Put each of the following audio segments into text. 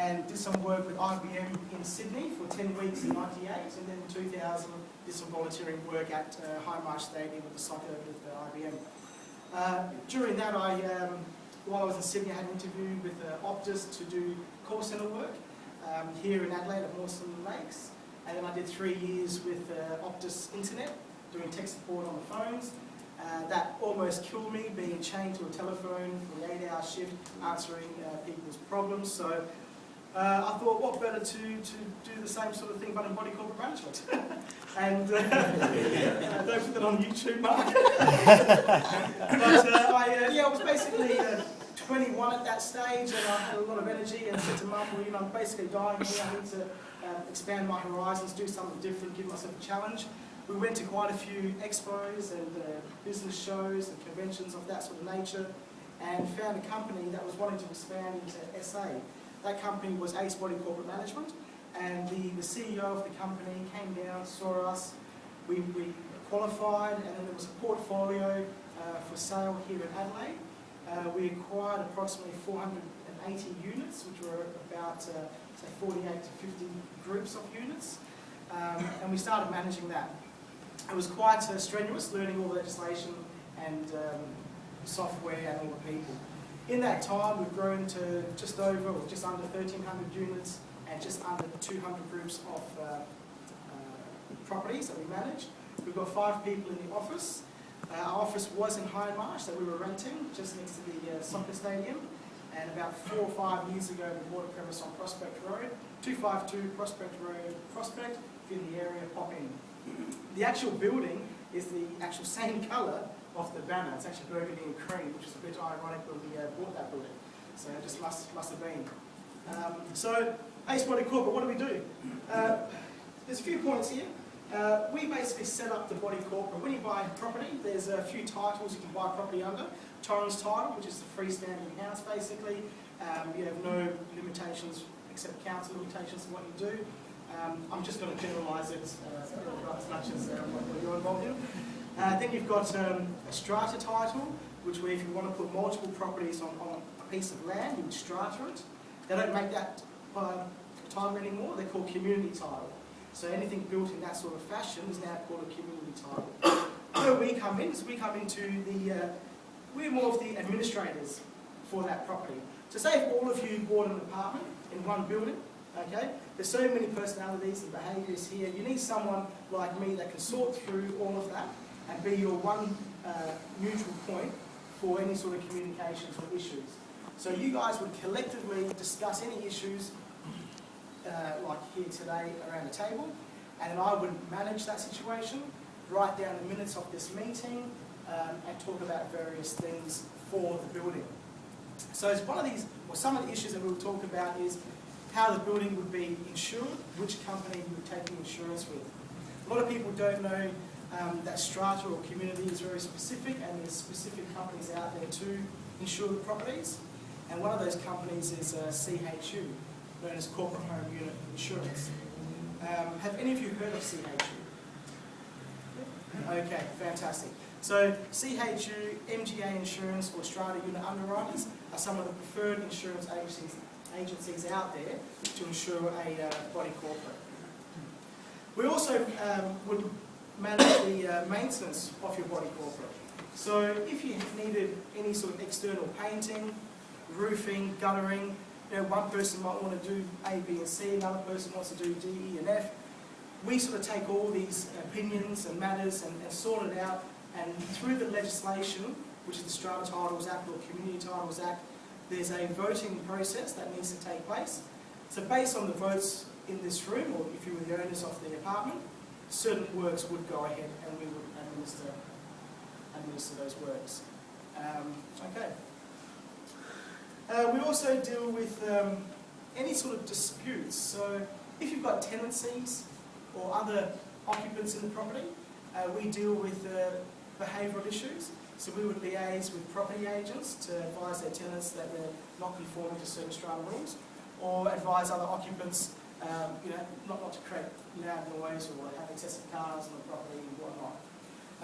and did some work with IBM in Sydney for 10 weeks in '98, and then in 2000 did some volunteering work at High Marsh Stadium with the soccer with IBM. During that, while I was in Sydney, I had an interview with Optus to do call centre work here in Adelaide at Mawson Lakes, and then I did 3 years with Optus Internet, doing tech support on the phones. That almost killed me, being chained to a telephone for the 8-hour shift, answering people's problems. So I thought, what better to do the same sort of thing, but in body corporate management. And don't put that on YouTube, Mark. But I was basically 21 at that stage, and I had a lot of energy, and said to Mum, well, you know, I'm basically dying here. I need to expand my horizons, do something different, give myself a challenge. We went to quite a few expos and business shows and conventions of that sort of nature, and found a company that was wanting to expand into SA. That company was Ace Body Corporate Management, and the CEO of the company came down, saw us, we qualified, and then there was a portfolio for sale here in Adelaide. We acquired approximately 480 units, which were about say 48 to 50 groups of units, and we started managing that. It was quite strenuous, learning all the legislation and software and all the people. In that time, we've grown to just under 1,300 units and just under 200 groups of properties that we manage. We've got 5 people in the office. Our office was in High Marsh that we were renting, just next to the soccer stadium. And about 4 or 5 years ago, we bought a premise on Prospect Road, 252 Prospect Road, Prospect. If you're in the area, pop in. The actual building is the actual same colour of the banner. It's actually burgundy and cream, which is a bit ironic when we bought that building. So it just must have been. So Ace Body Corporate, what do we do? There's a few points here. We basically set up the body corporate. When you buy property, there's a few titles you can buy property under. Torrens title, which is the freestanding house basically. You have no limitations except council limitations in what you do. I'm just going to generalise it as much as what you're involved in. Then you've got a strata title, which where if you want to put multiple properties on a piece of land, you would strata it. They don't make that title anymore. They're called community title. So anything built in that sort of fashion is now called a community title. Where we come in is we come into we're more of the administrators for that property. So say if all of you bought an apartment in one building, okay, there's so many personalities and behaviours here. You need someone like me that can sort through all of that and be your one neutral point for any sort of communications or issues. So you guys would collectively discuss any issues like here today around the table, and then I would manage that situation, write down the minutes of this meeting, and talk about various things for the building. So it's one of these, or some of the issues that we'll talk about is how the building would be insured, which company you would take the insurance with. A lot of people don't know that strata or community is very specific, and there's specific companies out there to insure the properties. And one of those companies is CHU, known as Corporate Home Unit Insurance. Have any of you heard of CHU? Okay, fantastic. So CHU, MGA Insurance or Strata Unit Underwriters are some of the preferred insurance agencies out there to insure a body corporate. We also would manage the maintenance of your body corporate. So if you needed any sort of external painting, roofing, guttering, you know, one person might want to do A, B and C, another person wants to do D, E and F. We sort of take all these opinions and matters and sort it out, and through the legislation, which is the Strata Titles Act or Community Titles Act, there's a voting process that needs to take place. So based on the votes in this room, or if you were the owners of the apartment, certain works would go ahead and we would administer those works. Okay. We also deal with any sort of disputes. So if you've got tenancies or other occupants in the property, we deal with behavioural issues. So we would liaise with property agents to advise their tenants that they're not conforming to certain strata rules, or advise other occupants, not to create loud noise or have excessive cars on the property and whatnot.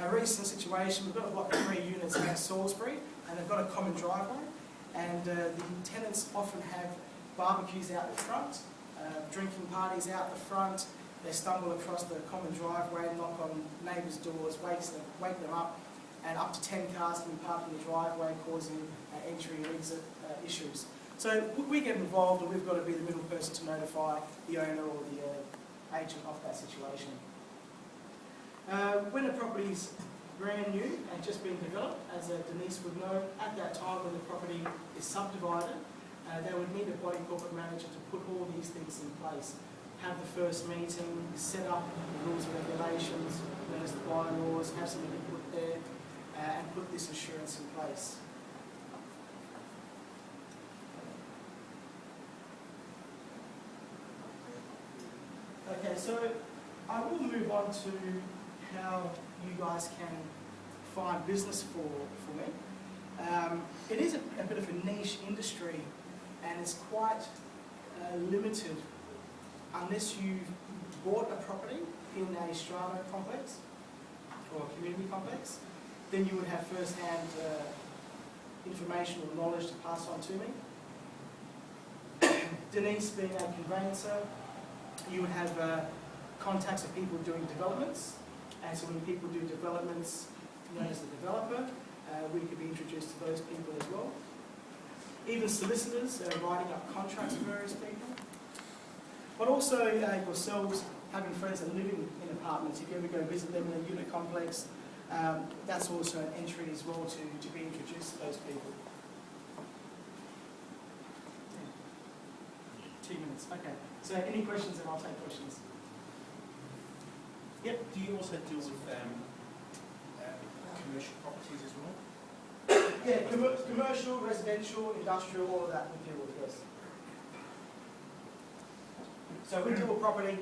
A recent situation, we've got a block of 3 units in Salisbury, and they've got a common driveway, and the tenants often have barbecues out the front, drinking parties out the front. They stumble across the common driveway, knock on neighbours' doors, wake them up, and up to 10 cars can be parked in the driveway, causing entry and exit issues. So we get involved, and we've got to be the middle person to notify the owner or the agent of that situation. When a property's brand new and just being developed, as Denise would know, at that time when the property is subdivided, they would need a body corporate manager to put all these things in place. Have the first meeting, set up the rules and regulations, there's the bylaws, have something to put there, and put this assurance in place. Okay, so I will move on to how you guys can find business for me. It is a bit of a niche industry, and it's quite limited unless you've bought a property in a strata complex or a community complex. Then you would have first-hand information or knowledge to pass on to me. Denise, being a conveyancer, you would have contacts of people doing developments, and so when people do developments known as the developer, we could be introduced to those people as well. Even solicitors writing up contracts for various people. But also yourselves having friends that live in apartments. If you ever go visit them in a unit complex, that's also an entry as well to be introduced to those people. 2 minutes, okay. So any questions, and I'll take questions. Yep. Do you also deal with commercial properties as well? Yeah, commercial, residential, industrial, all of that we deal with, yes. So we deal with property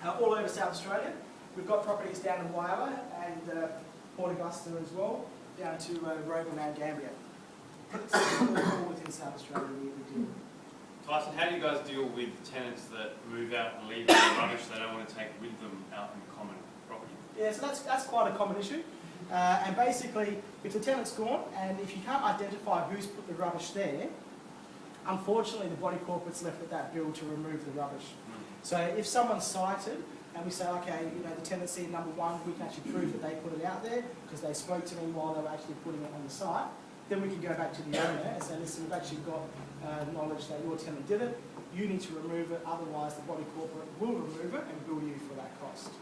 all over South Australia. We've got properties down in Whyalla and Port Augusta as well, down to Rogan and Gambia. All within South Australia we deal with. Tyson, how do you guys deal with tenants that move out and leave the rubbish they don't want to take with them out in the common property? Yeah, so that's quite a common issue. And basically, if the tenant's gone and if you can't identify who's put the rubbish there, unfortunately the body corporate's left with that bill to remove the rubbish. So if someone's cited and we say, okay, you know, the tenancy number one, we can actually prove that they put it out there because they spoke to me while they were actually putting it on the site, then we can go back to the owner and say, listen, we've actually got knowledge that your tenant did it, you need to remove it, otherwise the body corporate will remove it and bill you for that cost.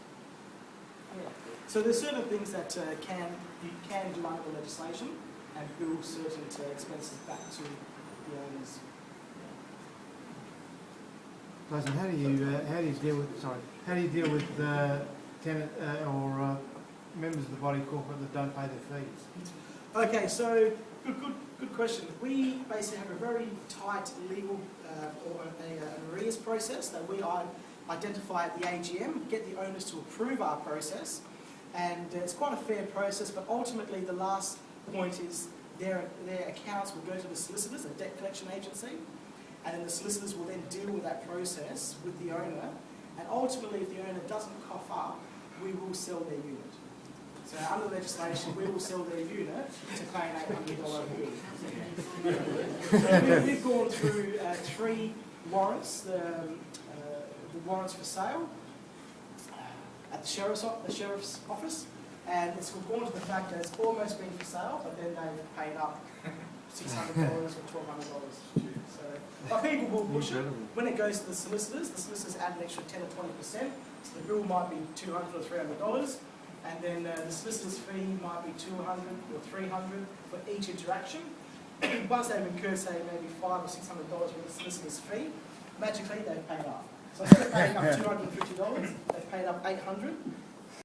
Yeah. So there's certain things that you can do under the legislation and bill certain expenses back to the owners. Tyson, how do you deal with tenant or members of the body corporate that don't pay their fees? Okay, so good question. We basically have a very tight legal or an arrears process that we identify at the AGM, get the owners to approve our process, and it's quite a fair process, but ultimately the last point is their accounts will go to the solicitors, a debt collection agency, and then the solicitors will then deal with that process with the owner, and ultimately if the owner doesn't cough up, we will sell their unit. So under legislation, we will sell their unit to pay an $800 bill. So we've gone through 3 warrants, the warrants for sale at the sheriff's office, and it's gone to the fact that it's almost been for sale, but then they've paid up $600 or $1,200. So, but people will push it. When it goes to the solicitors add an extra 10 or 20%, so the bill might be $200 or $300. And then the solicitor's fee might be $200 or $300 for each interaction. Once they've incurred, say, maybe $500 or $600 for the solicitor's fee, magically they've paid up. So instead of paying up $250, they've paid up $800.